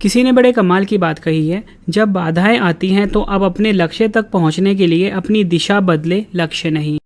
किसी ने बड़े कमाल की बात कही है, जब बाधाएं आती हैं तो अब अपने लक्ष्य तक पहुंचने के लिए अपनी दिशा बदले, लक्ष्य नहीं।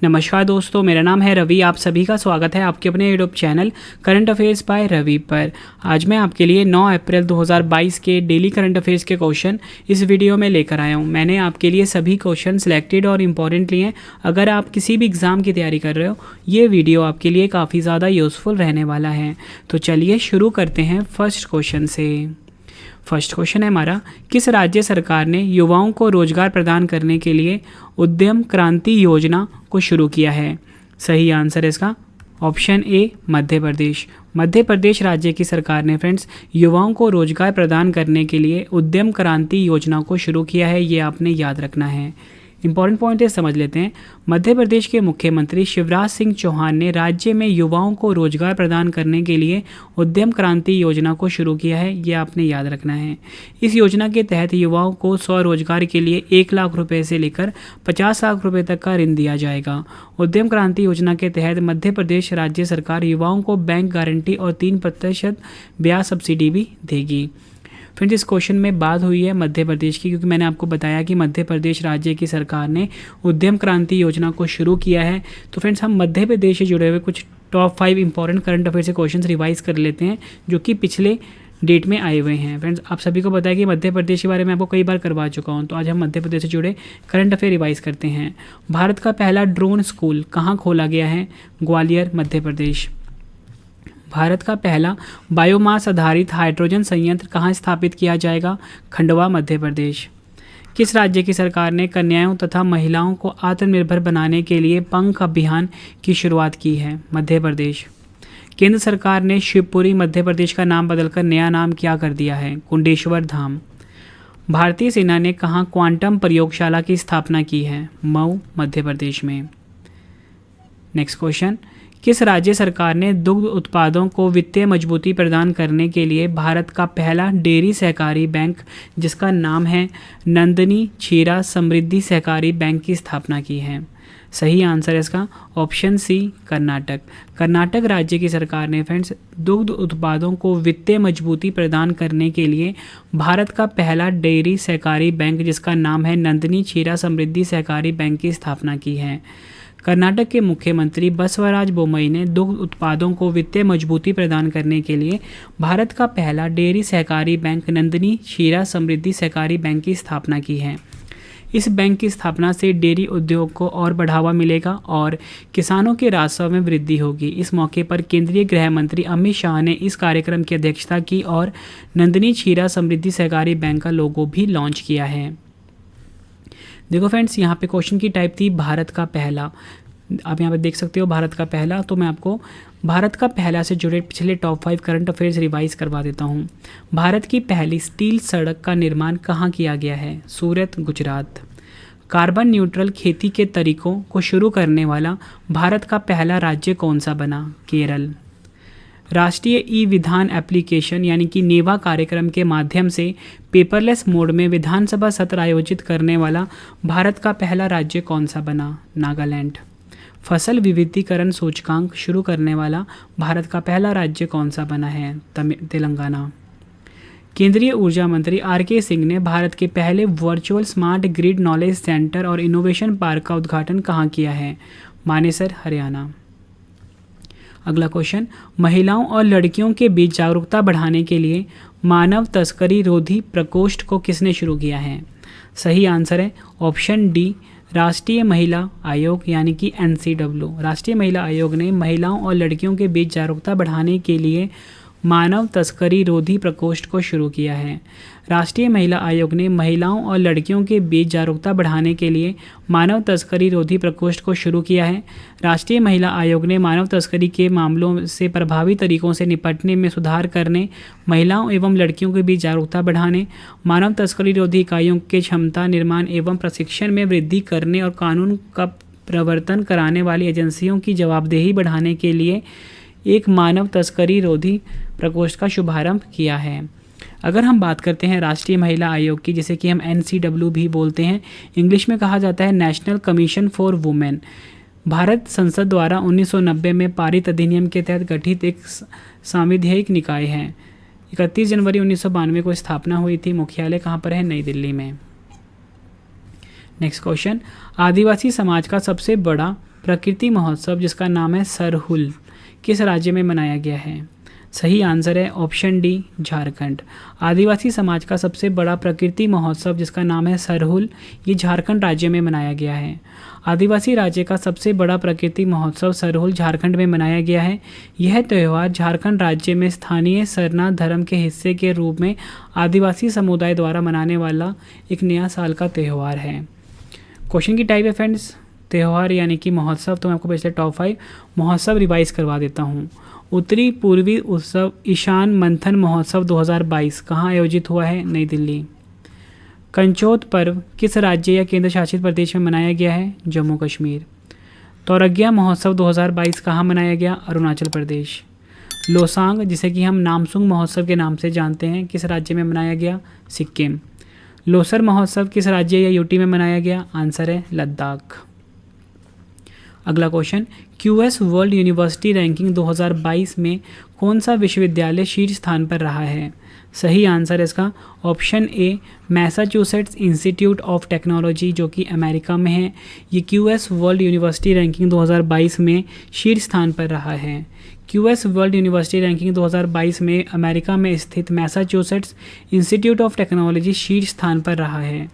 नमस्कार दोस्तों, मेरा नाम है रवि। आप सभी का स्वागत है आपके अपने YouTube channel current affairs by Ravi पर। आज मैं आपके लिए 9 अप्रैल 2022 के डेली करंट अफेयर्स के क्वेश्चन इस वीडियो में लेकर आया हूं। मैंने आपके लिए सभी क्वेश्चन सिलेक्टेड और इम्पॉर्टेंट लिए हैं। अगर आप किसी भी एग्ज़ाम की तैयारी कर रहे हो, ये वीडियो आपके लिए काफ़ी ज़्यादा यूज़फुल रहने वाला है। तो चलिए शुरू करते हैं फर्स्ट क्वेश्चन से। फर्स्ट क्वेश्चन है हमारा, किस राज्य सरकार ने युवाओं को रोजगार प्रदान करने के लिए उद्यम क्रांति योजना को शुरू किया है? सही आंसर है इसका ऑप्शन ए, मध्य प्रदेश। मध्य प्रदेश राज्य की सरकार ने फ्रेंड्स युवाओं को रोजगार प्रदान करने के लिए उद्यम क्रांति योजना को शुरू किया है। ये आपने याद रखना है। इंपॉर्टेंट पॉइंट है, समझ लेते हैं। मध्य प्रदेश के मुख्यमंत्री शिवराज सिंह चौहान ने राज्य में युवाओं को रोजगार प्रदान करने के लिए उद्यम क्रांति योजना को शुरू किया है। ये आपने याद रखना है। इस योजना के तहत युवाओं को स्वरोजगार के लिए 1 लाख रुपए से लेकर 50 लाख रुपए तक का ऋण दिया जाएगा। उद्यम क्रांति योजना के तहत मध्य प्रदेश राज्य सरकार युवाओं को बैंक गारंटी और 3% ब्याज सब्सिडी भी देगी। फ्रेंड्स, इस क्वेश्चन में बात हुई है मध्य प्रदेश की, क्योंकि मैंने आपको बताया कि मध्य प्रदेश राज्य की सरकार ने उद्यम क्रांति योजना को शुरू किया है। तो फ्रेंड्स, हम मध्य प्रदेश से जुड़े हुए कुछ टॉप 5 इंपॉर्टेंट करंट अफेयर से क्वेश्चन रिवाइज कर लेते हैं, जो कि पिछले डेट में आए हुए हैं। फ्रेंड्स, आप सभी को पता है कि मध्य प्रदेश के बारे में आपको कई बार करवा चुका हूँ। तो आज हम मध्य प्रदेश से जुड़े करंट अफेयर रिवाइज करते हैं। भारत का पहला ड्रोन स्कूल कहाँ खोला गया है? ग्वालियर, मध्य प्रदेश। भारत का पहला बायोमास आधारित हाइड्रोजन संयंत्र कहाँ स्थापित किया जाएगा? खंडवा, मध्य प्रदेश। किस राज्य की सरकार ने कन्याओं तथा महिलाओं को आत्मनिर्भर बनाने के लिए पंख अभियान की शुरुआत की है? मध्य प्रदेश। केंद्र सरकार ने शिवपुरी, मध्य प्रदेश का नाम बदलकर नया नाम क्या कर दिया है? कुंडेश्वर धाम। भारतीय सेना ने कहाँ क्वांटम प्रयोगशाला की स्थापना की है? मऊ, मध्य प्रदेश में। नेक्स्ट क्वेश्चन, किस राज्य सरकार ने दुग्ध उत्पादों को वित्तीय मजबूती प्रदान करने के लिए भारत का पहला डेयरी सहकारी बैंक, जिसका नाम है नंदनी क्षीरा समृद्धि सहकारी बैंक, की स्थापना की है? सही आंसर है इसका ऑप्शन सी, कर्नाटक। कर्नाटक राज्य की सरकार ने फ्रेंड्स दुग्ध उत्पादों को वित्तीय मजबूती प्रदान करने के लिए भारत का पहला डेयरी सहकारी बैंक, जिसका नाम है नंदनी क्षीरा समृद्धि सहकारी बैंक, की स्थापना की है। कर्नाटक के मुख्यमंत्री बसवराज बोम्मई ने दुग्ध उत्पादों को वित्तीय मजबूती प्रदान करने के लिए भारत का पहला डेयरी सहकारी बैंक नंदनी क्षीरा समृद्धि सहकारी बैंक की स्थापना की है। इस बैंक की स्थापना से डेयरी उद्योग को और बढ़ावा मिलेगा और किसानों के राजस्व में वृद्धि होगी। इस मौके पर केंद्रीय गृह मंत्री अमित शाह ने इस कार्यक्रम की अध्यक्षता की और नंदनी क्षीरा समृद्धि सहकारी बैंक का लोगो भी लॉन्च किया है। देखो फ्रेंड्स, यहाँ पे क्वेश्चन की टाइप थी भारत का पहला। आप यहाँ पे देख सकते हो भारत का पहला। तो मैं आपको भारत का पहला से जुड़े पिछले टॉप 5 करंट अफेयर्स रिवाइज करवा देता हूँ। भारत की पहली स्टील सड़क का निर्माण कहाँ किया गया है? सूरत, गुजरात। कार्बन न्यूट्रल खेती के तरीकों को शुरू करने वाला भारत का पहला राज्य कौन सा बना? केरल। राष्ट्रीय ई विधान एप्लीकेशन यानी कि नेवा कार्यक्रम के माध्यम से पेपरलेस मोड में विधानसभा सत्र आयोजित करने वाला भारत का पहला राज्य कौन सा बना? नागालैंड। फसल विविधीकरण सूचकांक शुरू करने वाला भारत का पहला राज्य कौन सा बना है? तेलंगाना। केंद्रीय ऊर्जा मंत्री आर.के. सिंह ने भारत के पहले virtual smart grid knowledge centre और इनोवेशन पार्क का उद्घाटन कहाँ किया है? मानेसर, हरियाणा। अगला क्वेश्चन, महिलाओं और लड़कियों के बीच जागरूकता बढ़ाने के लिए मानव तस्करी रोधी प्रकोष्ठ को किसने शुरू किया है? सही आंसर है ऑप्शन डी, राष्ट्रीय महिला आयोग यानी कि NCW। राष्ट्रीय महिला आयोग ने महिलाओं और लड़कियों के बीच जागरूकता बढ़ाने के लिए मानव तस्करी रोधी प्रकोष्ठ को शुरू किया है। राष्ट्रीय महिला आयोग ने महिलाओं और लड़कियों के बीच जागरूकता बढ़ाने के लिए मानव तस्करी रोधी प्रकोष्ठ को शुरू किया है। राष्ट्रीय महिला आयोग ने मानव तस्करी के मामलों से प्रभावी तरीकों से निपटने में सुधार करने, महिलाओं एवं लड़कियों के बीच जागरूकता बढ़ाने, मानव तस्करी रोधी इकाइयों के क्षमता निर्माण एवं प्रशिक्षण में वृद्धि करने और कानून का प्रवर्तन कराने वाली एजेंसियों की जवाबदेही बढ़ाने के लिए एक मानव तस्करी रोधी प्रकोष्ठ का शुभारंभ किया है। अगर हम बात करते हैं राष्ट्रीय महिला आयोग की, जिसे कि हम NCW भी बोलते हैं, इंग्लिश में कहा जाता है national commission for women. Bharat संसद द्वारा 1990 में पारित अधिनियम के तहत गठित एक सांविधायिक निकाय है। 31 जनवरी 1992 को स्थापना हुई थी। मुख्यालय कहाँ पर है? नई दिल्ली में। नेक्स्ट क्वेश्चन, आदिवासी समाज का सबसे बड़ा प्रकृति महोत्सव जिसका नाम है सरहुल किस राज्य में मनाया गया है? सही आंसर है ऑप्शन डी, झारखंड। आदिवासी समाज का सबसे बड़ा प्रकृति महोत्सव जिसका नाम है सरहुल, ये झारखंड राज्य में मनाया गया है। आदिवासी राज्य का सबसे बड़ा प्रकृति महोत्सव सरहुल झारखंड में मनाया गया है। यह त्यौहार झारखंड राज्य में स्थानीय सरना धर्म के हिस्से के रूप में आदिवासी समुदाय द्वारा मनाने वाला एक नया साल का त्यौहार है। क्वेश्चन की टाइप है फ्रेंड्स त्यौहार यानी कि महोत्सव, तो मैं आपको पिछले टॉप 5 महोत्सव रिवाइज करवा देता हूँ। उत्तरी पूर्वी उत्सव ईशान मंथन महोत्सव 2022 कहाँ आयोजित हुआ है? नई दिल्ली। कंचोत पर्व किस राज्य या केंद्र शासित प्रदेश में मनाया गया है? जम्मू कश्मीर। तोरग्या महोत्सव 2022 कहाँ मनाया गया? अरुणाचल प्रदेश। लोसांग जिसे कि हम नामसूंग महोत्सव के नाम से जानते हैं किस राज्य में मनाया गया? सिक्किम। लोसर महोत्सव किस राज्य या यूटी में मनाया गया? आंसर है लद्दाख। अगला question, QS world university ranking 2022 में कौन सा विश्वविद्यालय शीर्ष स्थान पर रहा है? सही आंसर है इसका option A, Massachusetts institute of technology जो कि अमेरिका में है। ये क्यूएस वर्ल्ड यूनिवर्सिटी रैंकिंग 2022 में शीर्ष स्थान पर रहा है। क्यूएस वर्ल्ड यूनिवर्सिटी रैंकिंग 2022 में अमेरिका में स्थित मैसाचुसेट्स इंस्टीट्यूट ऑफ टेक्नोलॉजी शीर्ष स्थान पर रहा है।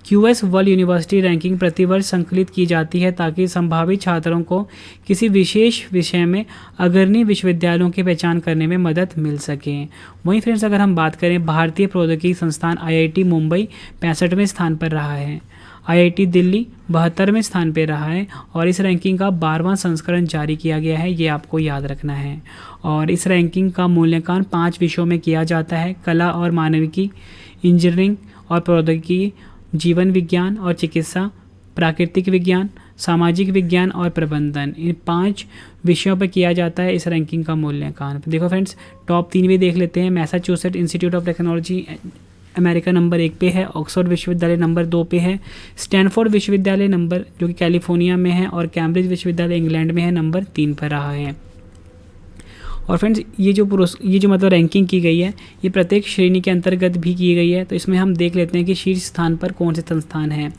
क्यूएस वर्ल्ड यूनिवर्सिटी रैंकिंग प्रतिवर्ष संकलित की जाती है ताकि संभावित छात्रों को किसी विशेष विषय में अग्रणी विश्वविद्यालयों की पहचान करने में मदद मिल सके। वहीं फ्रेंड्स अगर हम बात करें भारतीय प्रौद्योगिकी संस्थान आईआईटी मुंबई 65वें स्थान पर रहा है। आईआईटी दिल्ली 72वें स्थान पर रहा है और इस रैंकिंग का 12वां संस्करण जारी किया गया है, ये आपको याद रखना है। और इस रैंकिंग का मूल्यांकन 5 विषयों में किया जाता है, कला और मानविकी, इंजीनियरिंग और प्रौद्योगिकी, जीवन विज्ञान और चिकित्सा, प्राकृतिक विज्ञान, सामाजिक विज्ञान और प्रबंधन। इन 5 विषयों पर किया जाता है इस रैंकिंग का मूल्यांकन। देखो फ्रेंड्स टॉप 3 भी देख लेते हैं। Massachusetts institute of technology America number 1 पे है, ऑक्सफोर्ड विश्वविद्यालय नंबर 2 पे है, स्टैनफोर्ड विश्वविद्यालय नंबर जो कि कैलिफोर्निया में है और कैम्ब्रिज विश्वविद्यालय इंग्लैंड में है नंबर 3 पर रहा है। और फ्रेंड्स ये जो मतलब रैंकिंग की गई है ये प्रत्येक श्रेणी के अंतर्गत भी की गई है। तो इसमें हम देख लेते हैं कि शीर्ष स्थान पर कौन से संस्थान हैं।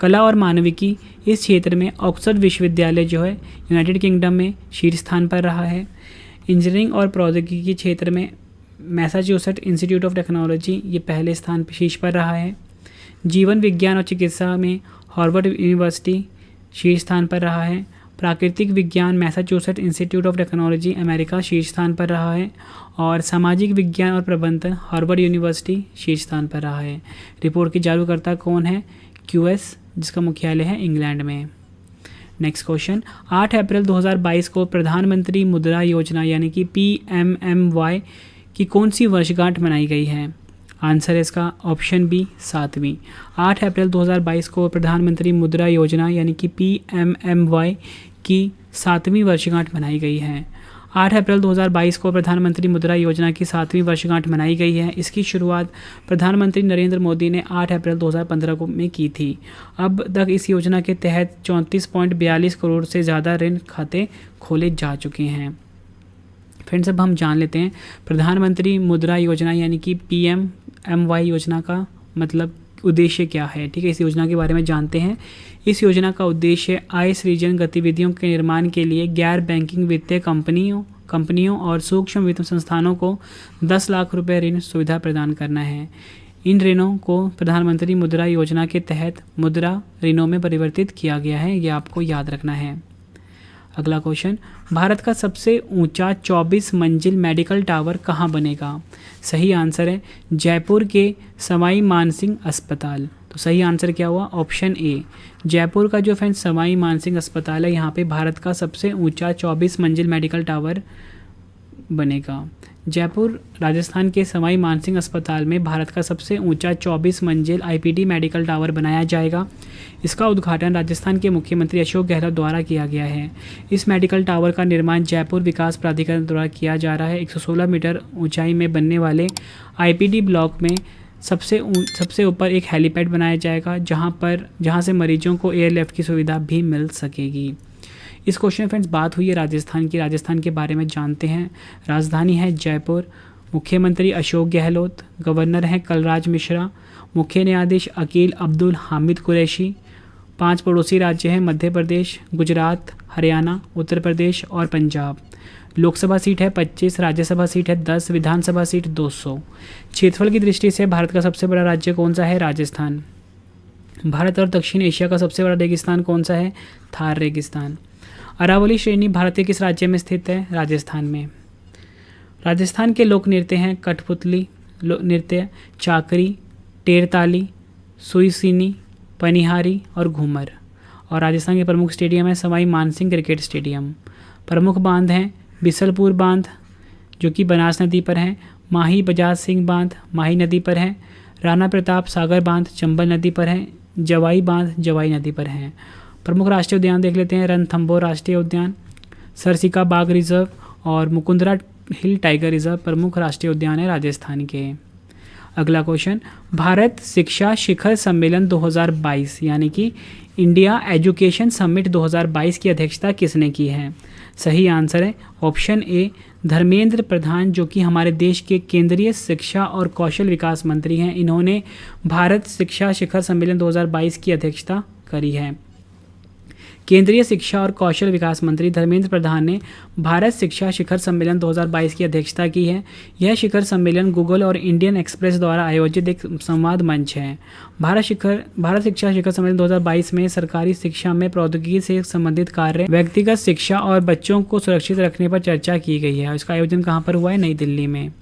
कला और मानविकी इस क्षेत्र में ऑक्सफोर्ड विश्वविद्यालय जो है यूनाइटेड किंगडम में शीर्ष स्थान पर रहा है। इंजीनियरिंग और प्रौद्योगिकी के क्षेत्र में मैसाचुसेट्स इंस्टीट्यूट ऑफ टेक्नोलॉजी ये पहले स्थान पर शीर्ष पर रहा है। जीवन विज्ञान और चिकित्सा में हार्वर्ड यूनिवर्सिटी शीर्ष स्थान पर रहा है। प्राकृतिक विज्ञान Massachusetts institute of technology America शीर्ष स्थान पर रहा है और सामाजिक विज्ञान और प्रबंधन हार्वर्ड यूनिवर्सिटी शीर्ष स्थान पर रहा है। रिपोर्ट की जारीकर्ता कौन है? क्यूएस जिसका मुख्यालय है इंग्लैंड में। नेक्स्ट क्वेश्चन, 8 अप्रैल 2022 को प्रधानमंत्री मुद्रा योजना यानी कि PMMY की कौन सी वर्षगांठ मनाई गई है? आंसर है इसका ऑप्शन बी 7वीं। 8 अप्रैल 2022 को प्रधानमंत्री मुद्रा योजना यानी कि PMMY की 7वीं वर्षगांठ मनाई गई है। 8 अप्रैल 2022 को प्रधानमंत्री मुद्रा योजना की 7वीं वर्षगांठ मनाई गई है। इसकी शुरुआत प्रधानमंत्री नरेंद्र मोदी ने 8 अप्रैल 2015 को में की थी। अब तक इस योजना के तहत 34.42 करोड़ से ज़्यादा ऋण खाते खोले जा चुके हैं। फ्रेंड्स अब हम जान लेते हैं प्रधानमंत्री मुद्रा योजना यानी कि PMMY योजना का मतलब उद्देश्य क्या है। ठीक है, इस योजना के बारे में जानते हैं। इस योजना का उद्देश्य आय सृजन गतिविधियों के निर्माण के लिए गैर बैंकिंग वित्तीय कंपनियों और सूक्ष्म वित्त संस्थानों को 10 लाख रुपए ऋण सुविधा प्रदान करना है। इन ऋणों को प्रधानमंत्री मुद्रा योजना के तहत मुद्रा ऋणों में परिवर्तित किया गया है, ये आपको याद रखना है। अगला क्वेश्चन, भारत का सबसे ऊंचा 24 मंजिल मेडिकल टावर कहाँ बनेगा? सही आंसर है जयपुर के सवाई मानसिंह अस्पताल। तो सही आंसर क्या हुआ? Option A. जयपुर का जो फ्रेंड्स सवाई मानसिंह अस्पताल है यहाँ पे भारत का सबसे ऊंचा 24 मंजिल मेडिकल टावर बनेगा। जयपुर राजस्थान के सवाई मानसिंह अस्पताल में भारत का सबसे ऊंचा 24 मंजिल IPD मेडिकल टावर बनाया जाएगा। इसका उद्घाटन राजस्थान के मुख्यमंत्री अशोक गहलोत द्वारा किया गया है। इस मेडिकल टावर का निर्माण जयपुर विकास प्राधिकरण द्वारा किया जा रहा है। 116 मीटर ऊंचाई में बनने वाले IPD ब्लॉक में सबसे ऊपर एक हेलीपैड बनाया जाएगा जहां से मरीजों को एयरलिफ्ट की सुविधा भी मिल सकेगी। इस क्वेश्चन में फ्रेंड्स बात हुई है राजस्थान की। राजस्थान के बारे में जानते हैं। राजधानी है जयपुर, मुख्यमंत्री अशोक गहलोत, गवर्नर हैं कलराज मिश्रा, मुख्य न्यायाधीश अकील अब्दुल हामिद कुरैशी। 5 पड़ोसी राज्य हैं मध्य प्रदेश, गुजरात, हरियाणा, उत्तर प्रदेश और पंजाब। लोकसभा सीट है 25, राज्यसभा सीट है 10, विधानसभा सीट 200। क्षेत्रफल की दृष्टि से भारत का सबसे बड़ा राज्य कौन सा है? राजस्थान। भारत और दक्षिण एशिया का सबसे बड़ा रेगिस्तान कौन सा है? थार रेगिस्तान। अरावली श्रेणी भारत के किस राज्य में स्थित है? राजस्थान में। राजस्थान के लोक नृत्य हैं कठपुतली नृत्य, चाकरी, टेरताली, सुईसीनी, पनिहारी और घूमर। और राजस्थान के प्रमुख स्टेडियम है सवाई मानसिंह क्रिकेट स्टेडियम। प्रमुख बांध हैं बिसलपुर बांध जो कि बनास नदी पर है, माही बजाज सिंह बांध माही नदी पर है, राणा प्रताप सागर बांध चंबल नदी पर है, जवाई बांध जवाई नदी पर है। प्रमुख राष्ट्रीय उद्यान देख लेते हैं। रणथंभौर राष्ट्रीय उद्यान, सरसिका बाघ रिजर्व और मुकुंदरा हिल टाइगर रिजर्व प्रमुख राष्ट्रीय उद्यान है राजस्थान के। अगला क्वेश्चन, भारत शिक्षा शिखर सम्मेलन 2022 यानी कि इंडिया एजुकेशन समिट 2022 की अध्यक्षता किसने की है? सही आंसर है ऑप्शन ए धर्मेंद्र प्रधान जो कि हमारे देश के केंद्रीय शिक्षा और कौशल विकास मंत्री हैं। इन्होंने भारत शिक्षा शिखर सम्मेलन 2022 की अध्यक्षता करी है। केंद्रीय शिक्षा और कौशल विकास मंत्री धर्मेंद्र प्रधान ने भारत शिक्षा शिखर सम्मेलन 2022 की अध्यक्षता की है। यह शिखर सम्मेलन गूगल और इंडियन एक्सप्रेस द्वारा आयोजित एक संवाद मंच है। भारत शिक्षा शिखर सम्मेलन 2022 में सरकारी शिक्षा में प्रौद्योगिकी से संबंधित कार्य, व्यक्तिगत शिक्षा और बच्चों को सुरक्षित रखने पर चर्चा की गई है। इसका आयोजन कहाँ पर हुआ है? नई दिल्ली में।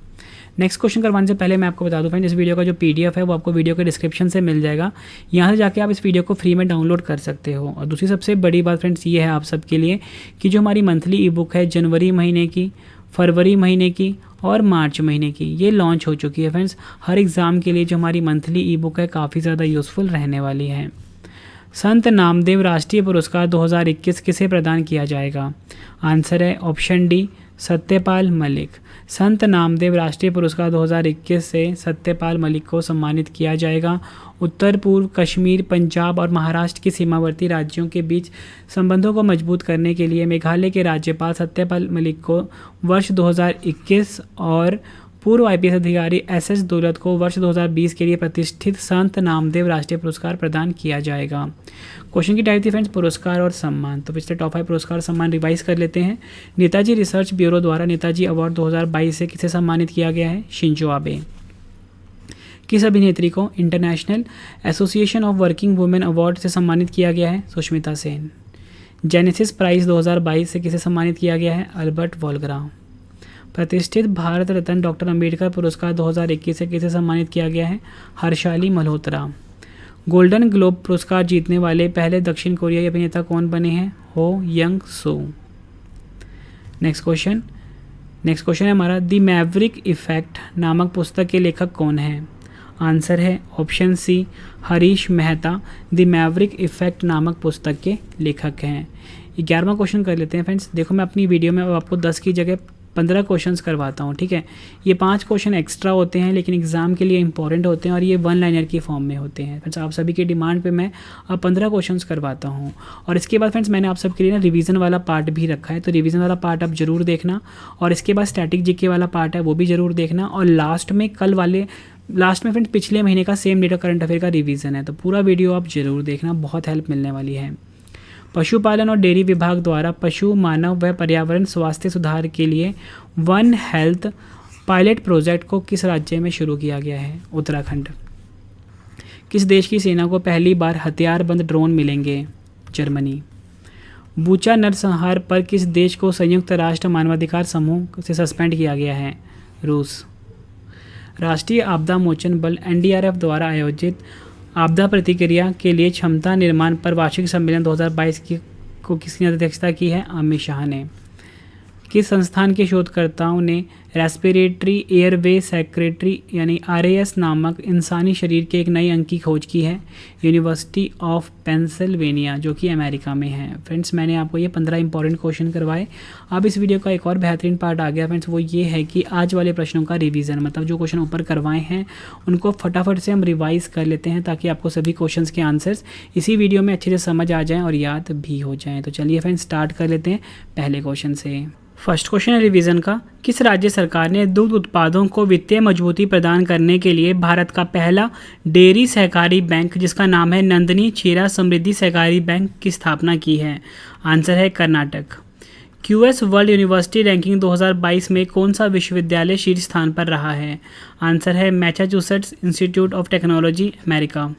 नेक्स्ट क्वेश्चन करवाने से पहले मैं आपको बता दूं फ्रेंड, इस वीडियो का जो पीडीएफ है वो आपको वीडियो के डिस्क्रिप्शन से मिल जाएगा। यहाँ से जाके आप इस वीडियो को फ्री में डाउनलोड कर सकते हो। और दूसरी सबसे बड़ी बात फ्रेंड्स ये है आप सबके लिए कि जो हमारी मंथली ई बुक है जनवरी महीने की, फरवरी महीने की और मार्च महीने की, ये लॉन्च हो चुकी है फ्रेंड्स। हर एग्ज़ाम के लिए जो हमारी मंथली ई बुक है काफ़ी ज़्यादा यूज़फुल रहने वाली है। संत नामदेव राष्ट्रीय पुरस्कार 2021 किसे प्रदान किया जाएगा? आंसर है ऑप्शन डी सत्यपाल मलिक। संत नामदेव राष्ट्रीय पुरस्कार 2021 से सत्यपाल मलिक को सम्मानित किया जाएगा। उत्तर पूर्व कश्मीर, पंजाब और महाराष्ट्र के सीमावर्ती राज्यों के बीच संबंधों को मजबूत करने के लिए मेघालय के राज्यपाल सत्यपाल मलिक को वर्ष 2021 और पूर्व आईपीएस अधिकारी एसएस दौलत को वर्ष 2020 के लिए प्रतिष्ठित संत नामदेव राष्ट्रीय पुरस्कार प्रदान किया जाएगा। क्वेश्चन की टाइप थी फ्रेंड्स पुरस्कार और सम्मान। तो पिछले टॉप 5 पुरस्कार सम्मान रिवाइज कर लेते हैं। नेताजी रिसर्च ब्यूरो द्वारा नेताजी अवार्ड 2022 से किसे सम्मानित किया गया है? Shinzo Abe. किस अभिनेत्री को international association of working women award से सम्मानित किया गया है? सुष्मिता सेन। जेनेसिस प्राइज 2022 से किसे सम्मानित किया गया है? अल्बर्ट वोल्ग्रा। प्रतिष्ठित भारत रत्न डॉक्टर अंबेडकर पुरस्कार 2021 से किसे सम्मानित किया गया है? हर्षाली मल्होत्रा। गोल्डन ग्लोब पुरस्कार जीतने वाले पहले दक्षिण कोरियाई अभिनेता कौन बने हैं? हो यंग सो। नेक्स्ट क्वेश्चन है हमारा द मैवरिक इफेक्ट नामक पुस्तक के लेखक कौन है? आंसर है option C Harish Mehta. The maverick effect नामक पुस्तक के लेखक हैं। 11वां क्वेश्चन कर लेते हैं फ्रेंड्स। देखो मैं अपनी वीडियो में आपको 10 की जगह 15 क्वेश्चंस करवाता हूँ, ठीक है। ये 5 क्वेश्चन एक्स्ट्रा होते हैं लेकिन एग्जाम के लिए इंपॉर्टेंट होते हैं और ये 1 लाइनर की फॉर्म में होते हैं। फ्रेंड्स आप सभी की डिमांड पे मैं अब 15 क्वेश्चंस करवाता हूँ। और इसके बाद फ्रेंड्स मैंने आप सबके लिए ना रिवीजन वाला पार्ट भी रखा है, तो रिवीजन वाला पार्ट आप जरूर देखना। और इसके बाद स्टैटिक जीके वाला पार्ट है वो भी जरूर देखना। और लास्ट में फ्रेंड्स पिछले महीने का सेम डेटा करंट अफेयर का रिवीजन है, तो पूरा वीडियो आप जरूर देखना, बहुत हेल्प मिलने वाली है। पशुपालन और डेयरी विभाग द्वारा पशु, मानव व पर्यावरण स्वास्थ्य सुधार के लिए वन हेल्थ पायलट प्रोजेक्ट को किस राज्य में शुरू किया गया है? उत्तराखंड। किस देश की सेना को पहली बार हथियारबंद ड्रोन मिलेंगे? जर्मनी। बूचा नरसंहार पर किस देश को संयुक्त राष्ट्र मानवाधिकार समूह से सस्पेंड किया गया है? रूस। राष्ट्रीय आपदा मोचन बल एनडीआरएफ द्वारा आयोजित आपदा प्रतिक्रिया के लिए क्षमता निर्माण पर वार्षिक सम्मेलन 2022 को किसने अध्यक्षता की है? अमित शाह ने। किस संस्थान के शोधकर्ताओं ने रेस्पिरेटरी एयरवे सेक्रेटरी यानी RAS नामक इंसानी शरीर के एक नए अंग की खोज की है? यूनिवर्सिटी ऑफ पेंसिल्वेनिया, जो कि अमेरिका में है। फ्रेंड्स, मैंने आपको ये 15 इंपॉर्टेंट क्वेश्चन करवाए। अब इस वीडियो का एक और बेहतरीन पार्ट आ गया फ्रेंड्स, वो ये है कि आज वाले प्रश्नों का रिवीजन, मतलब जो क्वेश्चन ऊपर करवाए हैं उनको फटाफट से हम रिवाइज कर लेते हैं ताकि आपको सभी क्वेश्चंस के आंसर्स इसी वीडियो में अच्छे से समझ आ जाएं और याद भी हो जाएं। तो चलिए फ्रेंड्स, स्टार्ट कर लेते हैं पहले क्वेश्चन से। फर्स्ट क्वेश्चन है रिवीजन का। किस राज्य सरकार ने दुग्ध उत्पादों को वित्तीय मजबूती प्रदान करने के लिए भारत का पहला डेयरी सहकारी बैंक, जिसका नाम है नंदिनी क्षीरा समृद्धि सहकारी बैंक, की स्थापना की है? आंसर है Karnataka. QS world university ranking 2022 में कौन सा विश्वविद्यालय शीर्ष स्थान पर रहा है? आंसर है Massachusetts institute of technology, America.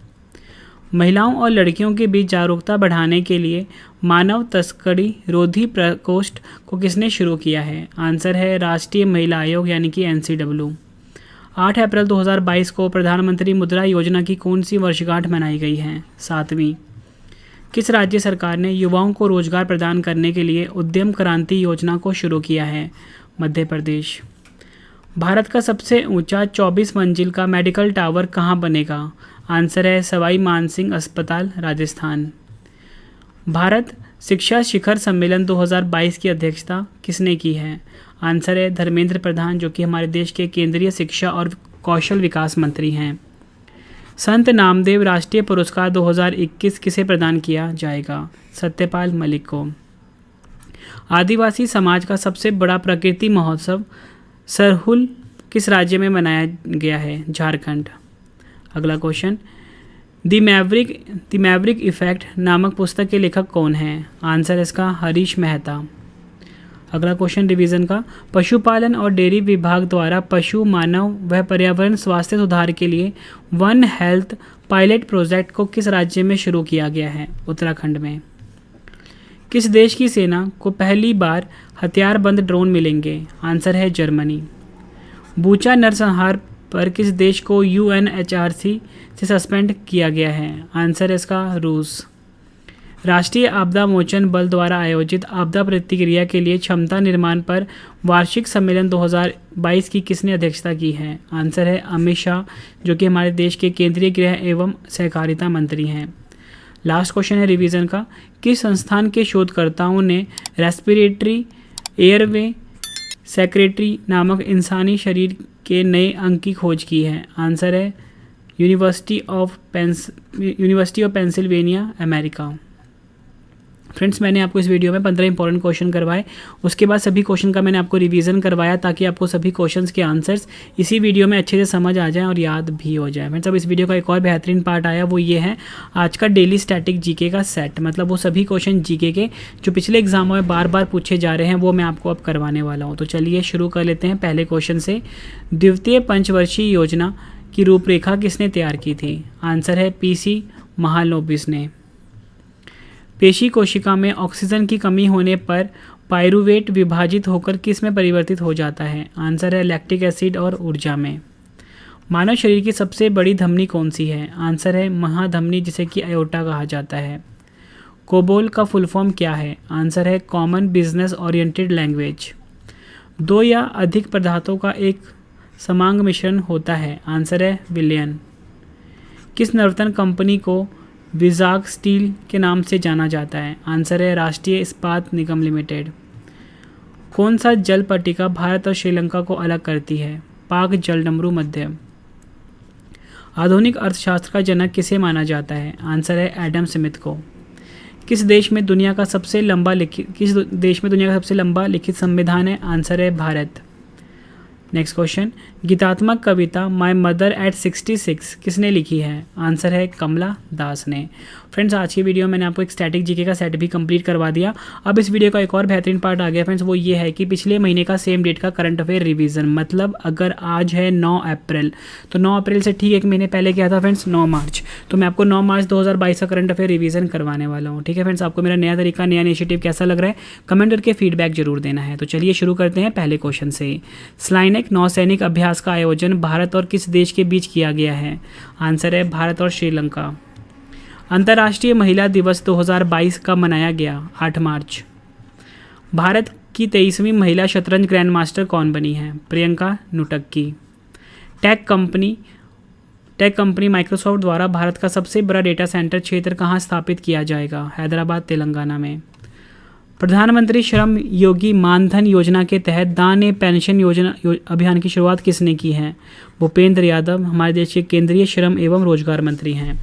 महिलाओं और लड़कियों के बीच जागरूकता बढ़ाने के लिए मानव तस्करी रोधी प्रकोष्ठ को किसने शुरू किया है? आंसर है राष्ट्रीय महिला आयोग यानी कि NCW। 8 अप्रैल 2022 को प्रधानमंत्री मुद्रा योजना की कौन सी वर्षगांठ मनाई गई है? 7वीं। किस राज्य सरकार ने युवाओं को रोजगार प्रदान करने के लिए उद्यम क्रांति योजना को शुरू किया है? मध्य प्रदेश। भारत का सबसे ऊंचा 24 मंजिल का मेडिकल टावर कहाँ बनेगा? आंसर है सवाई मानसिंह अस्पताल, राजस्थान। भारत शिक्षा शिखर सम्मेलन 2022 की अध्यक्षता किसने की है? आंसर है धर्मेंद्र प्रधान, जो कि हमारे देश के केंद्रीय शिक्षा और कौशल विकास मंत्री हैं। संत नामदेव राष्ट्रीय पुरस्कार 2021 किसे प्रदान किया जाएगा? सत्यपाल मलिक को। आदिवासी समाज का सबसे बड़ा प्रकृति महोत्सव सरहुल किस राज्य में मनाया गया है? झारखंड। अगला क्वेश्चन, द मैवरिक इफेक्ट नामक पुस्तक के लेखक कौन है? आंसर इसका हरीश मेहता। अगला क्वेश्चन रिवीजन का, पशुपालन और डेयरी विभाग द्वारा पशु, मानव व पर्यावरण स्वास्थ्य सुधार के लिए वन हेल्थ पायलट प्रोजेक्ट को किस राज्य में शुरू किया गया है? उत्तराखंड में। किस देश की सेना को पहली बार हथियारबंद ड्रोन मिलेंगे? आंसर है जर्मनी। बूचा नरसंहार पर किस देश को UNHRC से सस्पेंड किया गया है? आंसर है इसका रूस। राष्ट्रीय आपदा मोचन बल द्वारा आयोजित आपदा प्रतिक्रिया के लिए क्षमता निर्माण पर वार्षिक सम्मेलन 2022 की किसने अध्यक्षता की है? आंसर है अमित शाह, जो कि हमारे देश के केंद्रीय गृह एवं सहकारिता मंत्री हैं। लास्ट क्वेश्चन है रिवीजन का, किस संस्थान के शोधकर्ताओं ने रेस्पिरेटरी एयरवे सेक्रेटरी नामक इंसानी शरीर के नए अंग की खोज की है? आंसर है university of Pennsylvania, America. Friends, मैंने आपको इस वीडियो में 15 इंपॉर्टेंट क्वेश्चन करवाए। उसके बाद सभी क्वेश्चन का मैंने आपको रिवीजन करवाया ताकि आपको सभी क्वेश्चंस के आंसर्स इसी वीडियो में अच्छे से समझ आ जाएं और याद भी हो जाए। फ्रेंड्स, अब इस वीडियो का एक और बेहतरीन पार्ट आया, वो ये है आज का डेली स्टैटिक जीके का सेट, मतलब वो सभी क्वेश्चन जीके के जो पिछले एग्जामों में बार बार पूछे जा रहे हैं वो मैं आपको अब करवाने वाला हूँ। तो चलिए शुरू कर लेते हैं पहले क्वेश्चन से। द्वितीय पंचवर्षीय योजना की रूपरेखा किसने तैयार की थी? आंसर है PC महालनोबिस ने। पेशी कोशिका में ऑक्सीजन की कमी होने पर पायरुवेट विभाजित होकर किस में परिवर्तित हो जाता है? आंसर है लैक्टिक एसिड और ऊर्जा में। मानव शरीर की सबसे बड़ी धमनी कौन सी है? आंसर है महाधमनी, जिसे कि अयोटा कहा जाता है। कोबोल का फुल फॉर्म क्या है? आंसर है कॉमन बिजनेस ओरिएंटेड लैंग्वेज। 2 या अधिक पदार्थों का एक समांग मिश्रण होता है? आंसर है विलयन। किस नवरत्न कंपनी को विजाग स्टील के नाम से जाना जाता है? आंसर है राष्ट्रीय इस्पात निगम लिमिटेड। कौन सा जल पट्टिका भारत और श्रीलंका को अलग करती है? पाक जलडमरू मध्य। आधुनिक अर्थशास्त्र का जनक किसे माना जाता है? आंसर है एडम स्मिथ को। किस देश में दुनिया का सबसे लंबा लिखित संविधान है? आंसर है भारत। नेक्स्ट क्वेश्चन, गीतात्मक कविता माय मदर एट 66 किसने लिखी है? आंसर है कमला दास ने। फ्रेंड्स, आज की वीडियो में मैंने आपको एक स्टैटिक जीके का सेट भी कंप्लीट करवा दिया। अब इस वीडियो का एक और बेहतरीन पार्ट आ गया फ्रेंड्स, वो ये है कि पिछले महीने का सेम डेट का करंट अफेयर रिवीजन, मतलब अगर आज है 9 अप्रैल तो 9 अप्रैल से ठीक एक महीने पहले क्या था फ्रेंड्स? 9 मार्च। तो मैं आपको 9 मार्च 2022 का करंट अफेयर रिवीजन करवाने वाला हूँ। ठीक है फ्रेंड्स, आपको मेरा नया तरीका, नया इनिशिएटिव कैसा लग रहा है कमेंट करके फीडबैक जरूर देना है। तो चलिए शुरू करते हैं पहले क्वेश्चन से। स्लाइनेक नौसैनिक अभ्यास का आयोजन भारत और किस देश के बीच किया गया है? आंसर है भारत और श्रीलंका। अंतर्राष्ट्रीय महिला दिवस 2022 कब मनाया गया? 8 मार्च। भारत की 23वीं महिला शतरंज ग्रैंड मास्टर कौन बनी है? प्रियंका नुटक्की। टेक कंपनी माइक्रोसॉफ्ट द्वारा भारत का सबसे बड़ा डेटा सेंटर क्षेत्र कहाँ स्थापित किया जाएगा? हैदराबाद, तेलंगाना में। प्रधानमंत्री श्रम योगी मानधन योजना के तहत दान पेंशन योजना अभियान की शुरुआत किसने की है? भूपेंद्र यादव हमारे देश के केंद्रीय श्रम एवं रोजगार मंत्री हैं।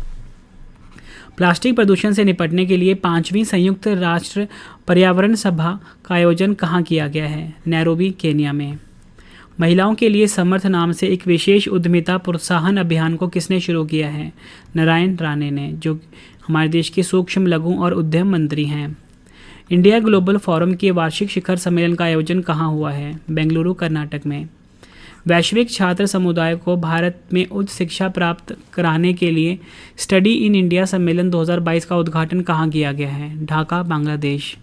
प्लास्टिक प्रदूषण से निपटने के लिए 5वीं संयुक्त राष्ट्र पर्यावरण सभा का आयोजन कहाँ किया गया है? नैरोबी, केन्या में। महिलाओं के लिए समर्थ नाम से एक विशेष उद्यमिता प्रोत्साहन अभियान को किसने शुरू किया है? नारायण राणे ने, जो हमारे देश के सूक्ष्म लघु और उद्यम मंत्री हैं। इंडिया ग्लोबल फोरम के वार्षिक शिखर सम्मेलन का आयोजन कहाँ हुआ है? बेंगलुरु, कर्नाटक में। वैश्विक छात्र समुदाय को भारत में उच्च शिक्षा प्राप्त कराने के लिए स्टडी इन इंडिया सम्मेलन 2022 का उद्घाटन कहाँ किया गया है? Dhaka, Bangladesh.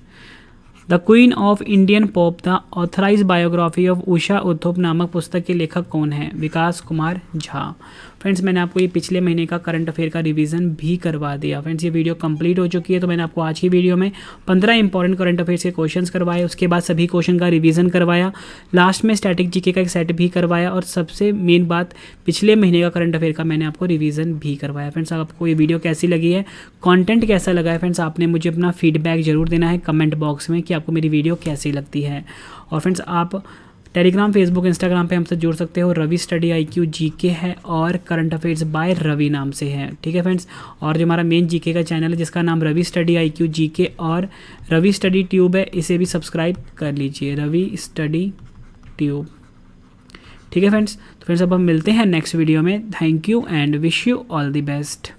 The queen of Indian pop the authorise biography of Usha Uthup नामक पुस्तक के लेखक कौन है? विकास कुमार झा। फ्रेंड्स, मैंने आपको ये पिछले महीने का करंट अफेयर का रिवीजन भी करवा दिया। फ्रेंड्स, ये वीडियो कंप्लीट हो चुकी है, तो मैंने आपको आज की वीडियो में 15 इंपॉर्टेंट करंट अफेयर्स के क्वेश्चंस करवाए, उसके बाद सभी क्वेश्चन का रिवीजन करवाया, लास्ट में स्टैटिक जीके का एक सेट भी करवाया, और सबसे मेन बात, पिछले महीने का करंट अफेयर का मैंने आपको रिवीजन भी करवाया। फ्रेंड्स, आपको ये वीडियो कैसी लगी है, कॉन्टेंट कैसा लगा है? फ्रेंड्स, आपने मुझे अपना फीडबैक जरूर देना है कमेंट बॉक्स में कि आपको मेरी वीडियो कैसी लगती है। और फ्रेंड्स, आप टेलीग्राम, फेसबुक, इंस्टाग्राम पे हमसे जुड़ सकते हो। रवि स्टडी IQ GK है और करंट अफेयर्स बाय रवि नाम से है, ठीक है फ्रेंड्स। और जो हमारा मेन जीके का चैनल है जिसका नाम रवि स्टडी IQ GK और रवि स्टडी ट्यूब है, इसे भी सब्सक्राइब कर लीजिए, रवि स्टडी ट्यूब, ठीक है फ्रेंड्स। तो फ्रेंड्स, अब हम मिलते हैं नेक्स्ट वीडियो में। Thank you and wish you all the best.